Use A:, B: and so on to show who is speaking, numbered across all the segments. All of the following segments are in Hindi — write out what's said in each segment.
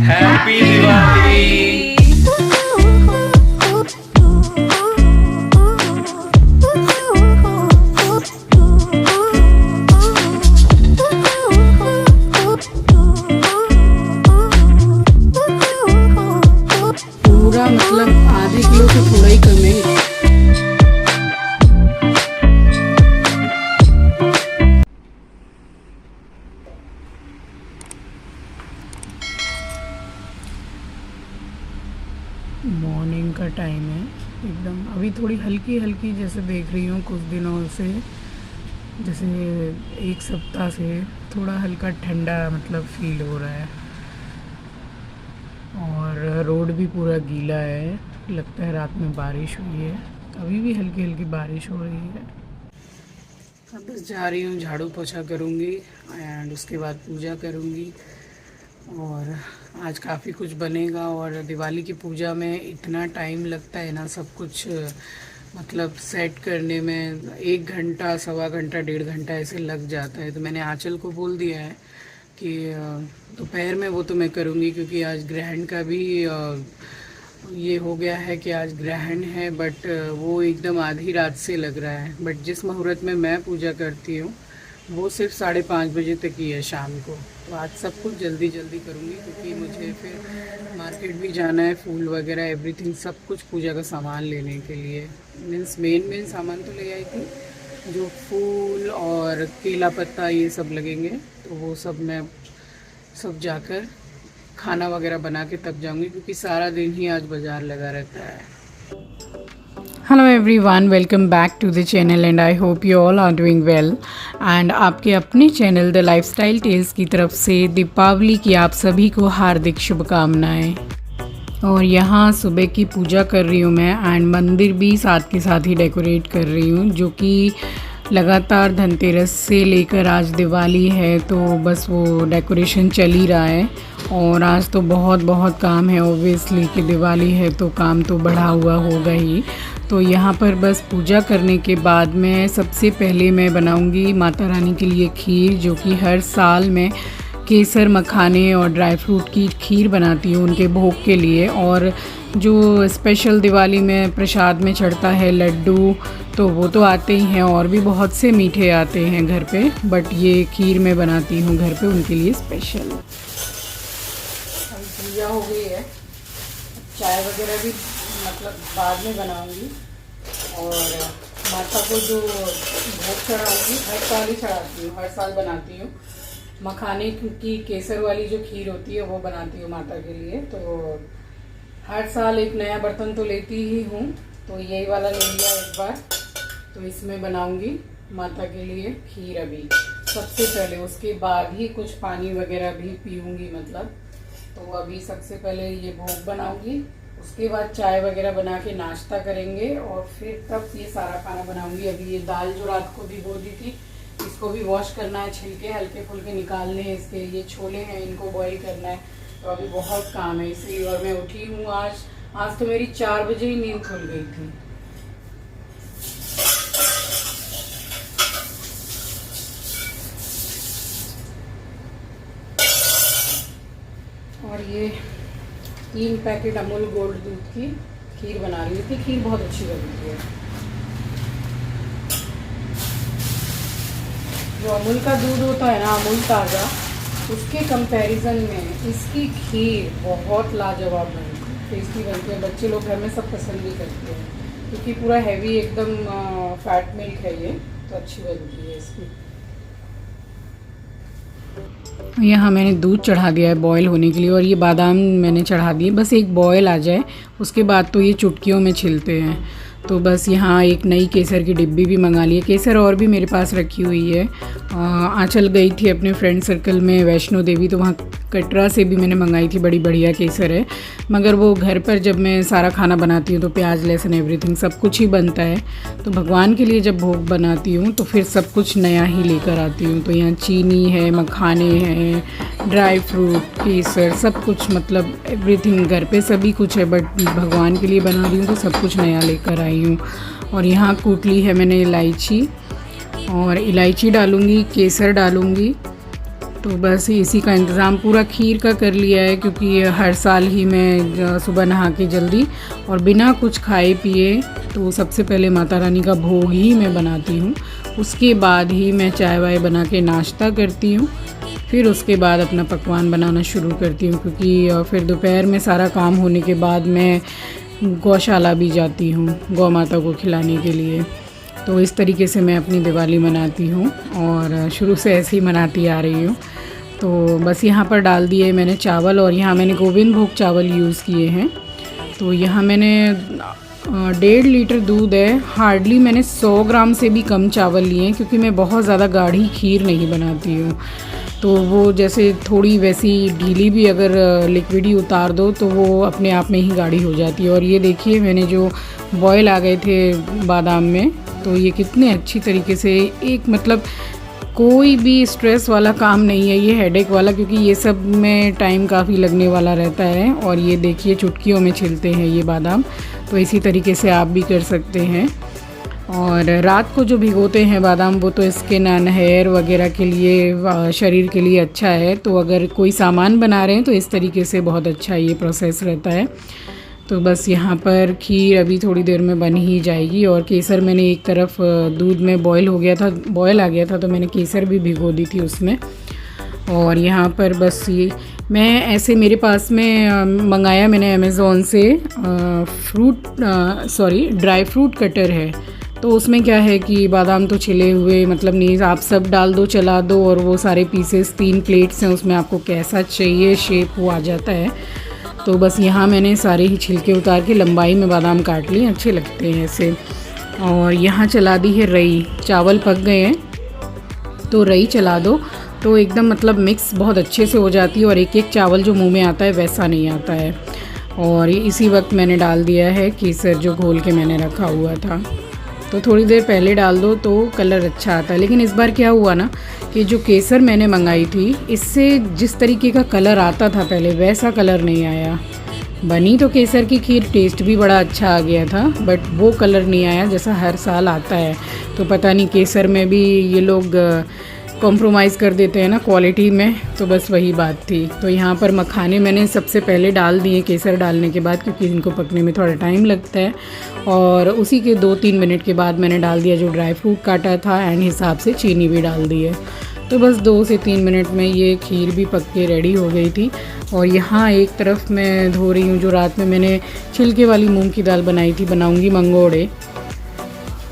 A: हैप्पी दिवाली।
B: पूरा मतलब आधे किलो से थोड़ा ही कम है। मॉर्निंग का टाइम है एकदम। अभी थोड़ी हल्की हल्की जैसे देख रही हूँ कुछ दिनों से, जैसे एक सप्ताह से थोड़ा हल्का ठंडा मतलब फील हो रहा है। और रोड भी पूरा गीला है, लगता है रात में बारिश हुई है। अभी भी हल्की हल्की बारिश हो रही है। अब बस जा रही हूँ, झाड़ू पोछा करूँगी एंड उसके बाद पूजा करूँगी। और आज काफ़ी कुछ बनेगा। और दिवाली की पूजा में इतना टाइम लगता है ना, सब कुछ मतलब सेट करने में 1 घंटा, सवा घंटा, 1.5 घंटा ऐसे लग जाता है। तो मैंने आंचल को बोल दिया है कि दोपहर में वो तो मैं करूँगी, क्योंकि आज ग्रहण का भी ये हो गया है कि आज ग्रहण है। बट वो एकदम आधी रात से लग रहा है। बट जिस मुहूर्त में मैं पूजा करती हूँ वो सिर्फ 5:30 बजे तक ही है शाम को। तो आज सब कुछ जल्दी जल्दी करूँगी, क्योंकि मुझे फिर मार्केट भी जाना है, फूल वगैरह एवरीथिंग सब कुछ पूजा का सामान लेने के लिए। मीन्स मेन सामान तो ले आई थी, जो फूल और केला पत्ता ये सब लगेंगे। तो वो सब मैं सब जाकर खाना वगैरह बना के तब जाऊंगी, क्योंकि सारा दिन ही आज बाज़ार लगा रहता है। Hello everyone, welcome back to the channel and I hope you all are doing well. And आपके अपने चैनल द लाइफस्टाइल टेल्स की तरफ से दीपावली की आप सभी को हार्दिक शुभकामनाएं। और यहाँ सुबह की पूजा कर रही हूँ मैं, एंड मंदिर भी साथ के साथ ही डेकोरेट कर रही हूँ, जो कि लगातार धनतेरस से लेकर आज दिवाली है तो बस वो डेकोरेशन चल ही रहा है। और आज तो बहुत काम है ओब्वियसली कि दिवाली है तो काम तो बढ़ा हुआ होगा ही। तो यहाँ पर बस पूजा करने के बाद में सबसे पहले मैं बनाऊँगी माता रानी के लिए खीर, जो कि हर साल मैं केसर, मखाने और ड्राई फ्रूट की खीर बनाती हूँ उनके भोग के लिए। और जो स्पेशल दिवाली में प्रसाद में चढ़ता है लड्डू, तो वो तो आते ही हैं और भी बहुत से मीठे आते हैं घर पे। बट ये खीर मैं बनाती हूँ घर पे उनके लिए स्पेशल। पूजा हो गई है, चाय वगैरह भी मतलब बाद में बनाऊंगी। और माता को जो भोग चढ़ाऊंगी हर साल ही चढ़ाती हूँ, हर साल बनाती हूँ। मखाने की केसर वाली जो खीर होती है वो बनाती हूँ माता के लिए। तो हर साल एक नया बर्तन तो लेती ही हूँ, तो यही वाला ले लिया एक बार। तो इसमें बनाऊंगी माता के लिए खीर अभी सबसे पहले, उसके बाद ही कुछ पानी वगैरह भी पीऊँगी मतलब। तो अभी सबसे पहले ये भोग बनाऊंगी, उसके बाद चाय वगैरह बना के नाश्ता करेंगे और फिर तब ये सारा खाना बनाऊंगी। अभी ये दाल जो रात को भिगो दी थी, इसको भी वॉश करना है, छिलके हल्के फुल्के निकालने हैं इसके। ये छोले हैं, इनको बॉईल करना है। तो अभी बहुत काम है इसलिए। और मैं उठी हूँ आज तो मेरी 4 बजे ही नींद खुल गई थी। और ये 3 पैकेट अमूल गोल्ड दूध की खीर बना रही थी। खीर बहुत अच्छी बनती है। जो अमूल का दूध होता है ना, अमूल ताज़ा, उसके कंपैरिजन में इसकी खीर बहुत लाजवाब बनती है, टेस्टी बनती है। बच्चे लोग घर में सब पसंद भी करते हैं, क्योंकि पूरा हैवी एकदम फैट मिल्क है ये, तो अच्छी बनती है इसकी। यहाँ मैंने दूध चढ़ा दिया है बॉयल होने के लिए, और ये बादाम मैंने चढ़ा दिए। बस एक बॉयल आ जाए उसके बाद तो ये चुटकियों में छिलते हैं। तो बस यहाँ एक नई केसर की डिब्बी भी मंगा ली है। केसर और भी मेरे पास रखी हुई है। आंचल गई थी अपने फ्रेंड सर्कल में वैष्णो देवी, तो वहाँ कटरा से भी मैंने मंगाई थी, बड़ी बढ़िया केसर है। मगर वो घर पर जब मैं सारा खाना बनाती हूँ तो प्याज, लहसुन, एवरीथिंग सब कुछ ही बनता है। तो भगवान के लिए जब भोग बनाती हूँ तो फिर सब कुछ नया ही लेकर आती हूँ। तो यहाँ चीनी है, मखाने हैं, ड्राई फ्रूट, केसर, सब कुछ मतलब एवरीथिंग घर पे सभी कुछ है। बट भगवान के लिए बना रही हूँ तो सब कुछ नया लेकर आई हूँ। और यहाँ कूट ली है मैंने इलायची, और इलायची डालूँगी, केसर डालूँगी। तो बस इसी का इंतज़ाम पूरा खीर का कर लिया है, क्योंकि हर साल ही मैं सुबह नहा के जल्दी और बिना कुछ खाए पिए, तो सबसे पहले माता रानी का भोग ही मैं बनाती हूँ। उसके बाद ही मैं चाय वाय बना के नाश्ता करती हूँ, फिर उसके बाद अपना पकवान बनाना शुरू करती हूँ, क्योंकि फिर दोपहर में सारा काम होने के बाद मैं गौशाला भी जाती हूँ गौ माता को खिलाने के लिए। तो इस तरीके से मैं अपनी दिवाली मनाती हूँ और शुरू से ऐसे ही मनाती आ रही हूँ। तो बस यहाँ पर डाल दिए मैंने चावल, और यहाँ मैंने गोविंद भोग चावल यूज़ किए हैं। तो यहाँ मैंने 1.5 लीटर दूध है, हार्डली मैंने 100 ग्राम से भी कम चावल लिए हैं, क्योंकि मैं बहुत ज़्यादा गाढ़ी खीर नहीं बनाती हूँ। तो वो जैसे थोड़ी वैसी ढीली भी अगर लिक्विड ही उतार दो तो वो अपने आप में ही गाढ़ी हो जाती है। और ये देखिए मैंने जो बॉयल आ गए थे बादाम में, तो ये कितने अच्छी तरीके से, एक मतलब कोई भी स्ट्रेस वाला काम नहीं है ये हेडेक वाला, क्योंकि ये सब में टाइम काफ़ी लगने वाला रहता है। और ये देखिए चुटकियों में छिलते हैं ये बादाम, तो इसी तरीके से आप भी कर सकते हैं। और रात को जो भिगोते हैं बादाम, वो तो स्किन एंड हेयर वगैरह के लिए, शरीर के लिए अच्छा है। तो अगर कोई सामान बना रहे हैं तो इस तरीके से बहुत अच्छा ये प्रोसेस रहता है। तो बस यहाँ पर खीर अभी थोड़ी देर में बन ही जाएगी। और केसर मैंने एक तरफ दूध में बॉयल आ गया था, तो मैंने केसर भी भिगो दी थी उसमें। और यहाँ पर बस ये मैं ऐसे, मेरे पास में मंगाया मैंने अमेज़ोन से ड्राई फ्रूट कटर है। तो उसमें क्या है कि बादाम तो छिले हुए मतलब नहीं, आप सब डाल दो, चला दो, और वो सारे पीसेस 3 प्लेट्स हैं, उसमें आपको कैसा चाहिए शेप वो आ जाता है। तो बस यहाँ मैंने सारे ही छिलके उतार के लंबाई में बादाम काट लिए, अच्छे लगते हैं ऐसे। और यहाँ चला दी है रई, चावल पक गए हैं तो रई चला दो, तो एकदम मतलब मिक्स बहुत अच्छे से हो जाती है, और एक एक चावल जो मुंह में आता है वैसा नहीं आता है। और इसी वक्त मैंने डाल दिया है केसर जो घोल के मैंने रखा हुआ था। तो थोड़ी देर पहले डाल दो तो कलर अच्छा आता है। लेकिन इस बार क्या हुआ ना कि जो केसर मैंने मंगाई थी, इससे जिस तरीके का कलर आता था पहले वैसा कलर नहीं आया। बनी तो केसर की खीर, टेस्ट भी बड़ा अच्छा आ गया था, बट वो कलर नहीं आया जैसा हर साल आता है। तो पता नहीं केसर में भी ये लोग कॉम्प्रोमाइज़ कर देते हैं ना क्वालिटी में, तो बस वही बात थी। तो यहाँ पर मखाने मैंने सबसे पहले डाल दिए केसर डालने के बाद, क्योंकि इनको पकने में थोड़ा टाइम लगता है। और उसी के 2-3 मिनट के बाद मैंने डाल दिया जो ड्राई फ्रूट काटा था, एंड हिसाब से चीनी भी डाल दी है। तो बस 2 से 3 मिनट में ये खीर भी पक के रेडी हो गई थी। और यहाँ एक तरफ मैं धो रही हूँ जो रात में मैंने छिलके वाली मूंग की दाल बनाई थी, बनाऊँगी मंगोड़े।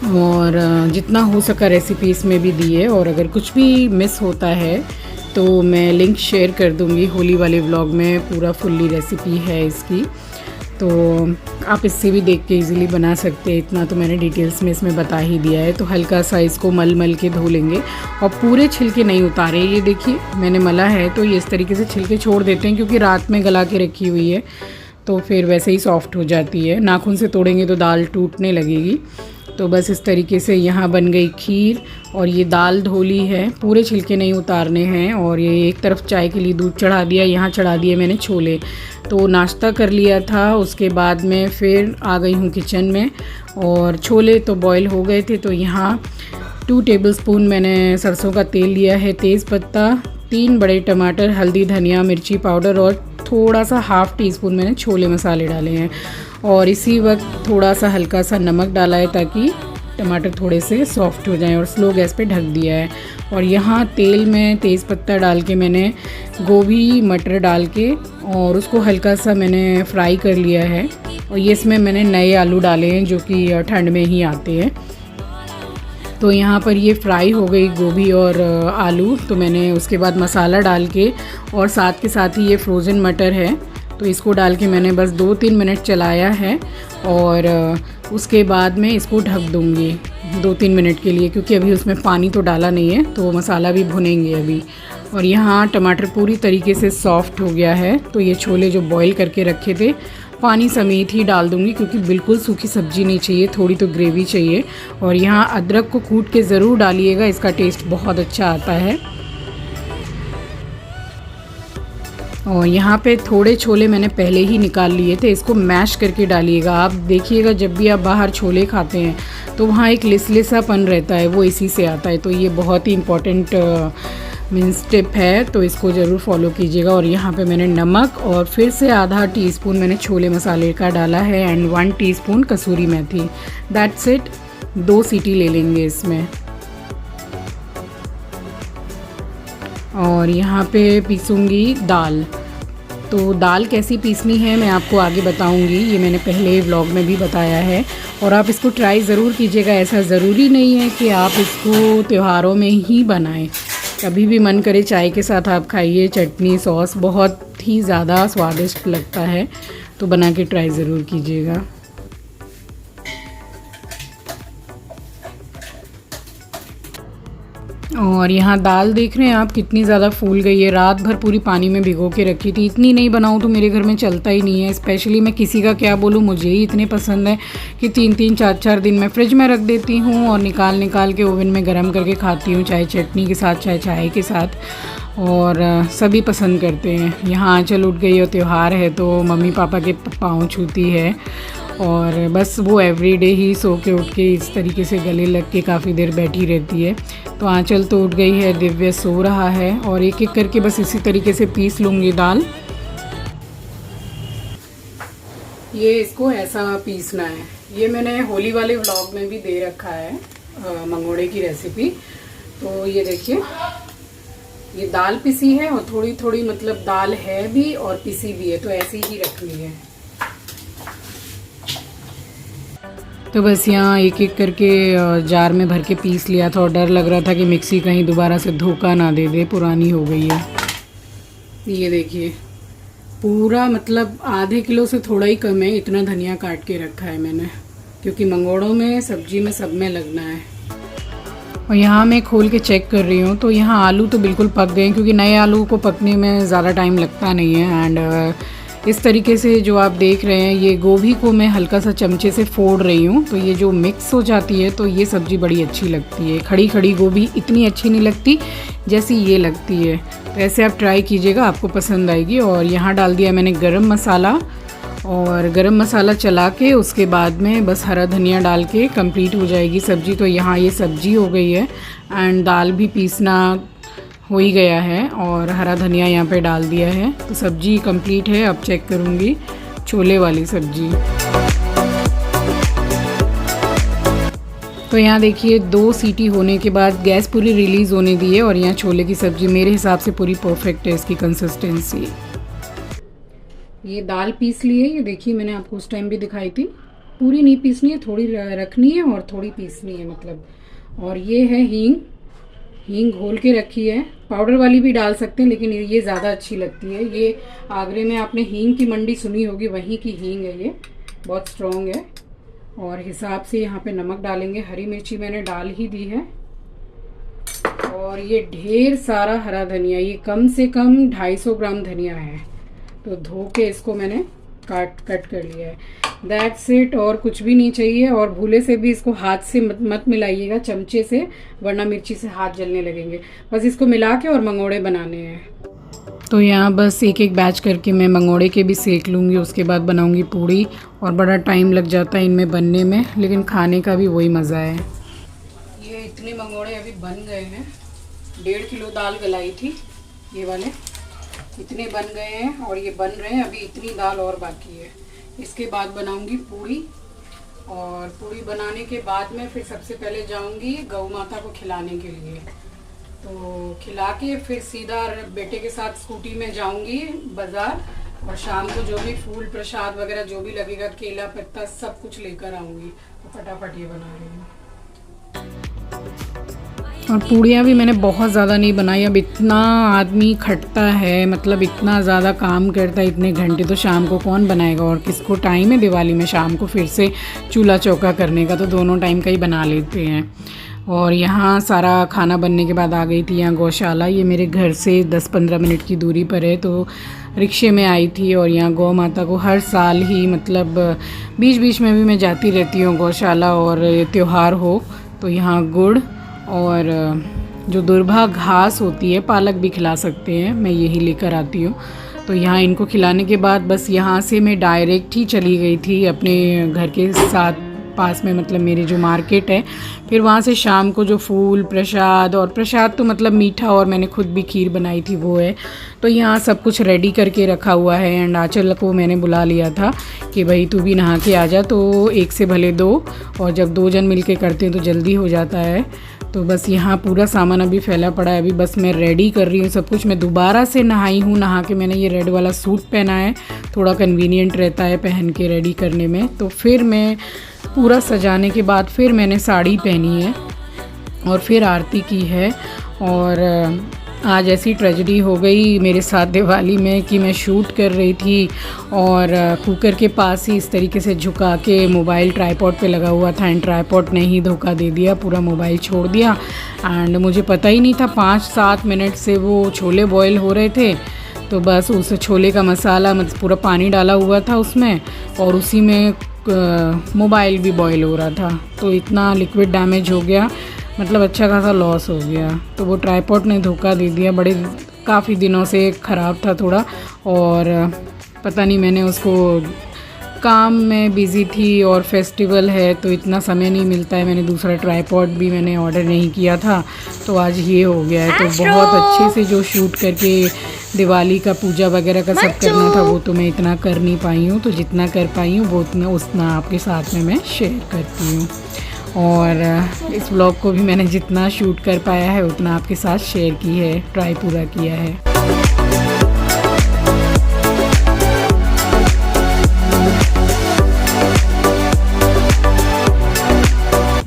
B: और जितना हो सका रेसिपी इसमें भी दी है, और अगर कुछ भी मिस होता है तो मैं लिंक शेयर कर दूँगी होली वाले व्लॉग में, पूरा फुल्ली रेसिपी है इसकी। तो आप इससे भी देख के इजीली बना सकते हैं, इतना तो मैंने डिटेल्स में इसमें बता ही दिया है। तो हल्का सा इसको मल के धो लेंगे, और पूरे छिलके नहीं उतारे। ये देखिए मैंने मला है तो ये इस तरीके से छिलके छोड़ देते हैं, क्योंकि रात में गला के रखी हुई है तो फिर वैसे ही सॉफ्ट हो जाती है। नाखून से तोड़ेंगे तो दाल टूटने लगेगी। तो बस इस तरीके से यहाँ बन गई खीर, और ये दाल धोली है, पूरे छिलके नहीं उतारने हैं। और ये एक तरफ चाय के लिए दूध चढ़ा दिया, यहाँ चढ़ा दिए मैंने छोले। तो नाश्ता कर लिया था, उसके बाद में फिर आ गई हूँ किचन में, और छोले तो बॉईल हो गए थे। तो यहाँ 2 टेबलस्पून मैंने सरसों का तेल लिया है, तेज़पत्ता, 3 बड़े टमाटर, हल्दी, धनिया, मिर्ची पाउडर, और थोड़ा सा 1/2 टीस्पून मैंने छोले मसाले डाले हैं। और इसी वक्त थोड़ा सा हल्का सा नमक डाला है ताकि टमाटर थोड़े से सॉफ्ट हो जाएं, और स्लो गैस पे ढक दिया है। और यहाँ तेल में तेज़पत्ता डाल के मैंने गोभी मटर डाल के और उसको हल्का सा मैंने फ्राई कर लिया है। और ये इसमें मैंने नए आलू डाले हैं जो कि ठंड में ही आते हैं। तो यहाँ पर ये फ्राई हो गई गोभी और आलू। तो मैंने उसके बाद मसाला डाल के, और साथ के साथ ही ये फ्रोज़न मटर है तो इसको डाल के मैंने बस 2-3 मिनट चलाया है। और उसके बाद में इसको ढक दूँगी 2-3 मिनट के लिए, क्योंकि अभी उसमें पानी तो डाला नहीं है, तो मसाला भी भुनेंगे अभी। और यहाँ टमाटर पूरी तरीके से सॉफ्ट हो गया है। तो ये छोले जो बॉईल करके रखे थे पानी समेत ही डाल दूँगी, क्योंकि बिल्कुल सूखी सब्जी नहीं चाहिए, थोड़ी तो ग्रेवी चाहिए। और यहाँ अदरक को कूट के ज़रूर डालिएगा, इसका टेस्ट बहुत अच्छा आता है। और यहाँ पे थोड़े छोले मैंने पहले ही निकाल लिए थे, इसको मैश करके डालिएगा। आप देखिएगा जब भी आप बाहर छोले खाते हैं तो वहाँ एक लिसलिसापन रहता है, वो इसी से आता है। तो ये बहुत ही इम्पॉर्टेंट मीन्स टिप है, तो इसको ज़रूर फॉलो कीजिएगा। और यहाँ पे मैंने नमक और फिर से आधा टीस्पून मैंने छोले मसाले का डाला है and 1 teaspoon kasuri methi. That's it. 2 सीटी ले लेंगे इसमें। और यहाँ पे पीसूँगी दाल। तो दाल कैसी पीसनी है मैं आपको आगे बताऊंगी, ये मैंने पहले व्लॉग में भी बताया है। और आप इसको ट्राई ज़रूर कीजिएगा। ऐसा ज़रूरी नहीं है कि आप इसको त्योहारों में ही बनाएं, कभी भी मन करे चाय के साथ आप खाइए। चटनी सॉस बहुत ही ज़्यादा स्वादिष्ट लगता है, तो बना के ट्राई ज़रूर कीजिएगा। और यहाँ दाल देख रहे हैं आप कितनी ज़्यादा फूल गई है। रात भर पूरी पानी में भिगो के रखी थी। इतनी नहीं बनाऊँ तो मेरे घर में चलता ही नहीं है। स्पेशली मैं किसी का क्या बोलूँ, मुझे ही इतने पसंद है कि 3-3 4-4 दिन मैं फ्रिज में रख देती हूँ और निकाल के ओवन में गर्म करके खाती हूँ, चाहे चटनी के साथ चाहे चाय के साथ। और सभी पसंद करते हैं। यहाँ आंचल उठ गई और त्यौहार है तो मम्मी पापा के पाँव छूती है। और बस वो एवरीडे ही सो के उठ के इस तरीके से गले लग के काफ़ी देर बैठी रहती है। तो आंचल तो उठ गई है, दिव्य सो रहा है। और एक एक करके बस इसी तरीके से पीस लूँगी दाल। ये इसको ऐसा पीसना है। ये मैंने होली वाले व्लॉग में भी दे रखा है मंगोड़े की रेसिपी। तो ये देखिए, ये दाल पिसी है और थोड़ी थोड़ी मतलब दाल है भी और पिसी भी है, तो ऐसी ही रखनी है। तो बस यहाँ एक एक करके जार में भर के पीस लिया था और डर लग रहा था कि मिक्सी कहीं दोबारा से धोखा ना दे दे, पुरानी हो गई है। ये देखिए पूरा मतलब आधे किलो से थोड़ा ही कम है, इतना धनिया काट के रखा है मैंने, क्योंकि मंगोड़ों में सब्जी में सब में लगना है। और यहाँ मैं खोल के चेक कर रही हूँ तो यहाँ आलू तो बिल्कुल पक गए, क्योंकि नए आलू को पकने में ज़्यादा टाइम लगता नहीं है। एंड इस तरीके से जो आप देख रहे हैं, ये गोभी को मैं हल्का सा चमचे से फोड़ रही हूँ, तो ये जो मिक्स हो जाती है तो ये सब्ज़ी बड़ी अच्छी लगती है। खड़ी खड़ी गोभी इतनी अच्छी नहीं लगती जैसी ये लगती है। तो ऐसे आप ट्राई कीजिएगा, आपको पसंद आएगी। और यहाँ डाल दिया मैंने गरम मसाला, और गरम मसाला चला के उसके बाद में बस हरा धनिया डाल के कंप्लीट हो जाएगी सब्ज़ी। तो यहाँ ये सब्ज़ी हो गई है एंड दाल भी पीसना हो ही गया है और हरा धनिया यहाँ पे डाल दिया है, तो सब्ज़ी कंप्लीट है। अब चेक करूँगी छोले वाली सब्ज़ी। तो यहाँ देखिए 2 सीटी होने के बाद गैस पूरी रिलीज़ होने दी है और यहाँ छोले की सब्ज़ी मेरे हिसाब से पूरी परफेक्ट है इसकी कंसिस्टेंसी। ये दाल पीस ली है, ये देखिए मैंने आपको उस टाइम भी दिखाई थी। पूरी नहीं पीसनी है, थोड़ी रखनी है और थोड़ी पीसनी है मतलब। और ये है हींग घोल के रखी है, पाउडर वाली भी डाल सकते हैं लेकिन ये ज़्यादा अच्छी लगती है। ये आगरे में आपने हींग की मंडी सुनी होगी, वहीं की हींग है, ये बहुत स्ट्रॉन्ग है। और हिसाब से यहाँ पे नमक डालेंगे, हरी मिर्ची मैंने डाल ही दी है। और ये ढेर सारा हरा धनिया, ये कम से कम 250 ग्राम धनिया है, तो धो के इसको मैंने कट कर लिया है। दैट्स इट, और कुछ भी नहीं चाहिए। और भूले से भी इसको हाथ से मत मिलाइएगा, चमचे से, वरना मिर्ची से हाथ जलने लगेंगे। बस इसको मिला के और मंगोड़े बनाने हैं। तो यहाँ बस एक एक बैच करके मैं मंगोड़े के भी सेक लूँगी, उसके बाद बनाऊँगी पूड़ी। और बड़ा टाइम लग जाता है इनमें बनने में, लेकिन खाने का भी वही मज़ा है। ये इतने मंगोड़े अभी बन गए हैं। 1.5 किलो दाल गलाई थी, ये वाले इतने बन गए हैं और ये बन रहे हैं। अभी इतनी दाल और बाकी है। इसके बाद बनाऊंगी पूड़ी, और पूड़ी बनाने के बाद में फिर सबसे पहले जाऊंगी गौ माता को खिलाने के लिए। तो खिला के फिर सीधा बेटे के साथ स्कूटी में जाऊंगी बाज़ार, और शाम को जो भी फूल प्रसाद वगैरह जो भी लगेगा, केला पत्ता सब कुछ लेकर आऊंगी। तो फटाफट ये बना रही हूँ। और पूड़ियाँ भी मैंने बहुत ज़्यादा नहीं बनाई। अब इतना आदमी खटता है, मतलब इतना ज़्यादा काम करता है, इतने घंटे तो शाम को कौन बनाएगा। और किसको टाइम है दिवाली में शाम को फिर से चूल्हा चौका करने का, तो दोनों टाइम का ही बना लेते हैं। और यहाँ सारा खाना बनने के बाद आ गई थी यहाँ गौशाला। ये मेरे घर से 10-15 मिनट की दूरी पर है, तो रिक्शे में आई थी। और यहाँ गौ माता को हर साल ही मतलब बीच बीच में भी मैं जाती रहती हूँ गौशाला, और त्यौहार हो तो यहाँ गुड़ और जो दुर्भा घास होती है, पालक भी खिला सकते हैं, मैं यही लेकर आती हूँ। तो यहाँ इनको खिलाने के बाद बस यहाँ से मैं डायरेक्ट ही चली गई थी अपने घर के साथ पास में, मतलब मेरे जो मार्केट है। फिर वहाँ से शाम को जो फूल प्रसाद, और प्रसाद तो मतलब मीठा, और मैंने खुद भी खीर बनाई थी वो है। तो यहाँ सब कुछ रेडी करके रखा हुआ है। एंड आंचल को मैंने बुला लिया था कि भाई तू भी नहा के आ जा, तो एक से भले दो, और जब 2 जन मिल के करते हैं तो जल्दी हो जाता है। तो बस यहाँ पूरा सामान अभी फैला पड़ा है। अभी बस मैं रेडी कर रही हूँ सब कुछ। मैं दोबारा से नहाई हूँ, नहा के मैंने ये रेड वाला सूट पहना है, थोड़ा कन्वीनियंट रहता है पहन के रेडी करने में। तो फिर मैं पूरा सजाने के बाद फिर मैंने साड़ी पहनी है और फिर आरती की है। और आज ऐसी ट्रेजेडी हो गई मेरे साथ दिवाली में कि मैं शूट कर रही थी और कुकर के पास ही इस तरीके से झुका के मोबाइल ट्राईपॉड पे लगा हुआ था, एंड ट्राईपॉड ने ही धोखा दे दिया, पूरा मोबाइल छोड़ दिया। एंड मुझे पता ही नहीं था, 5-7 मिनट से वो छोले बॉईल हो रहे थे। तो बस उस छोले का मसाला, मतलब पूरा पानी डाला हुआ था उसमें, और उसी में मोबाइल भी बॉईल हो रहा था। तो इतना लिक्विड डैमेज हो गया, मतलब अच्छा खासा लॉस हो गया। तो वो ट्राईपॉड ने धोखा दे दिया, काफ़ी दिनों से ख़राब था थोड़ा, और पता नहीं, मैंने उसको, काम में बिज़ी थी और फेस्टिवल है तो इतना समय नहीं मिलता है। मैंने दूसरा ट्राईपॉड भी मैंने ऑर्डर नहीं किया था, तो आज ये हो गया है। तो बहुत अच्छे से जो शूट करके दिवाली का पूजा वगैरह का सब करना था वो तो मैं इतना कर नहीं पाई हूँ। तो जितना कर पाई हूँ वो उतना आपके साथ में मैं शेयर करती हूँ। और इस व्लॉग को भी मैंने जितना शूट कर पाया है उतना आपके साथ शेयर की है, ट्राई पूरा किया है।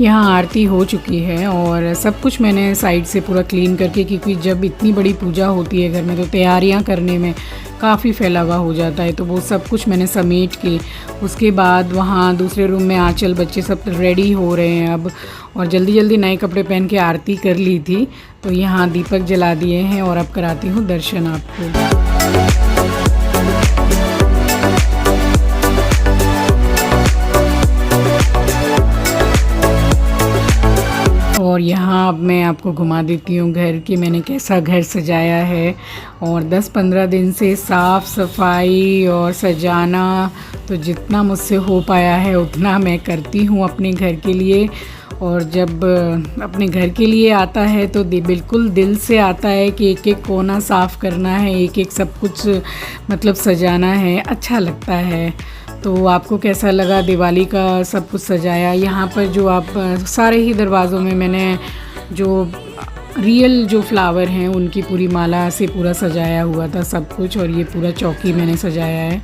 B: यहाँ आरती हो चुकी है और सब कुछ मैंने साइड से पूरा क्लीन करके, क्योंकि जब इतनी बड़ी पूजा होती है घर में तो तैयारियाँ करने में काफ़ी फैलावा हो जाता है। तो वो सब कुछ मैंने समेट के, उसके बाद वहाँ दूसरे रूम में आंचल बच्चे सब रेडी हो रहे हैं अब, और जल्दी जल्दी नए कपड़े पहन के आरती कर ली थी। तो यहाँ दीपक जला दिए हैं और अब कराती हूँ दर्शन आपको। और यहाँ अब मैं आपको घुमा देती हूँ घर की मैंने कैसा घर सजाया है। और 10-15 दिन से साफ़ सफाई और सजाना, तो जितना मुझसे हो पाया है उतना मैं करती हूँ अपने घर के लिए। और जब अपने घर के लिए आता है तो बिल्कुल दिल से आता है कि एक एक कोना साफ़ करना है, एक एक सब कुछ मतलब सजाना है, अच्छा लगता है। तो आपको कैसा लगा दिवाली का सब कुछ सजाया? यहाँ पर जो आप सारे ही दरवाज़ों में मैंने जो रियल जो फ्लावर हैं उनकी पूरी माला से पूरा सजाया हुआ था सब कुछ। और ये पूरा चौकी मैंने सजाया है।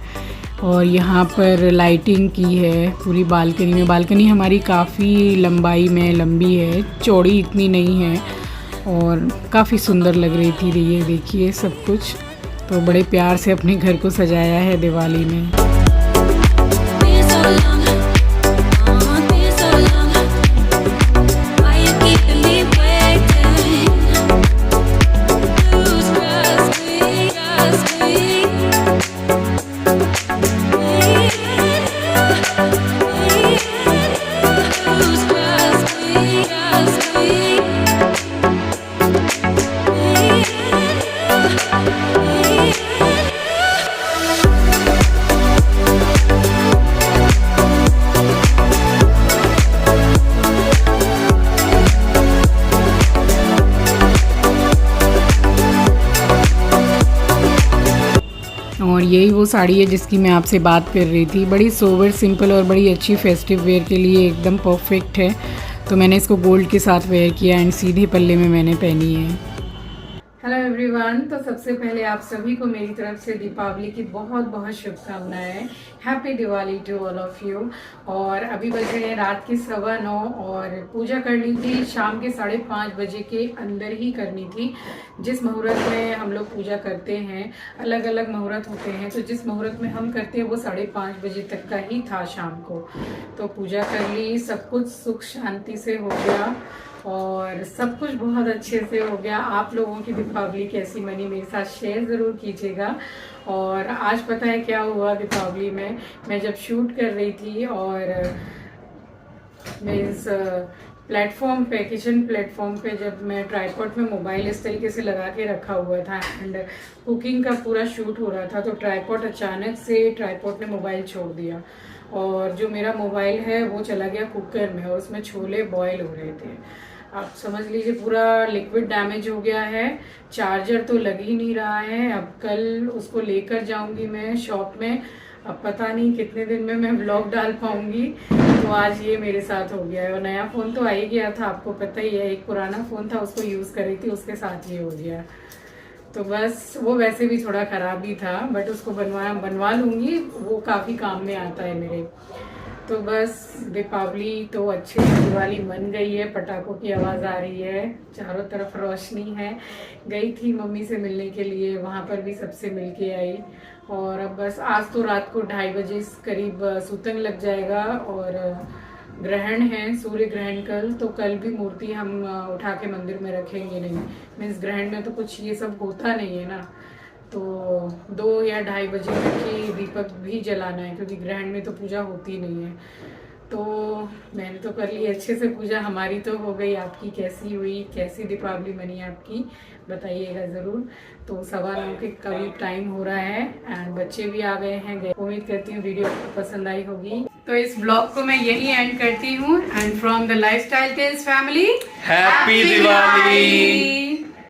B: और यहाँ पर लाइटिंग की है पूरी बालकनी में। बालकनी हमारी काफ़ी लंबाई में लंबी है, चौड़ी इतनी नहीं है, और काफ़ी सुंदर लग रही थी। ये देखिए सब कुछ, तो बड़े प्यार से अपने घर को सजाया है दिवाली में। और यही वो साड़ी है जिसकी मैं आपसे बात कर रही थी। बड़ी सोबर सिंपल और बड़ी अच्छी फेस्टिव वेयर के लिए एकदम परफेक्ट है। तो मैंने इसको गोल्ड के साथ वेयर किया एंड सीधे पल्ले में मैंने पहनी है। हेलो एवरीवन, तो सबसे पहले आप सभी को मेरी तरफ से दीपावली की बहुत बहुत शुभकामनाएं। Happy Diwali to all of you. और अभी बज रहे हैं रात के 9:15 और पूजा कर ली थी शाम के 5:30 बजे के अंदर ही करनी थी। जिस मुहूर्त में हम लोग पूजा करते हैं, अलग अलग मुहूर्त होते हैं, तो जिस मुहूर्त में हम करते हैं वो 5:30 बजे तक का ही था शाम को। तो पूजा कर ली, सब कुछ सुख शांति से हो गया और सब कुछ बहुत अच्छे से हो गया। आप लोगों की दीपावली कैसी मनी मेरे साथ शेयर ज़रूर कीजिएगा। और आज पता है क्या हुआ दीपावली में, मैं जब शूट कर रही थी और मैं इस प्लेटफॉर्म पे, किचन प्लेटफॉर्म पे, जब मैं ट्राईपॉड में मोबाइल इस तरीके से लगा के रखा हुआ था एंड कुकिंग का पूरा शूट हो रहा था, तो ट्राईपॉड अचानक से ट्राईपॉड ने मोबाइल छोड़ दिया और जो मेरा मोबाइल है वो चला गया कुकर में और उसमें छोले बॉईल हो रहे थे। आप समझ लीजिए पूरा लिक्विड डैमेज हो गया है। चार्जर तो लग ही नहीं रहा है। अब कल उसको लेकर जाऊंगी मैं शॉप में। अब पता नहीं कितने दिन में मैं व्लॉग डाल पाऊंगी। तो आज ये मेरे साथ हो गया है। और नया फ़ोन तो आ ही गया था, आपको पता ही है। एक पुराना फ़ोन था उसको यूज़ कर रही थी, उसके साथ ये हो गया। तो बस वो वैसे भी थोड़ा ख़राब ही था, बट उसको बनवा लूँगी, वो काफ़ी काम में आता है मेरे। तो बस दीपावली तो अच्छे से दिवाली मन गई है, पटाखों की आवाज़ आ रही है, चारों तरफ रोशनी है। गई थी मम्मी से मिलने के लिए, वहाँ पर भी सबसे मिल के आई। और अब बस आज तो रात को 2:30 बजे करीब सुतंग लग जाएगा। और ग्रहण है, सूर्य ग्रहण कल, तो कल भी मूर्ति हम उठा के मंदिर में रखेंगे नहीं। मीन्स ग्रहण में तो कुछ ये सब होता नहीं है ना, तो 2 या 2:30 बजे तक ही दीपक भी जलाना है, क्योंकि ग्रहण में तो पूजा होती नहीं है। तो मैंने तो कर ली अच्छे से पूजा, हमारी तो हो गई। आपकी कैसी हुई, कैसी दीपावली बनी आपकी, बताइएगा ज़रूर। तो 9:15 के करीब टाइम हो रहा है एंड बच्चे भी आ गए हैं। उम्मीद करती हूँ वीडियो आपको पसंद आई होगी। तो इस ब्लॉग को मैं यही एंड करती हूँ। And from the lifestyle tales family,
A: happy Diwali.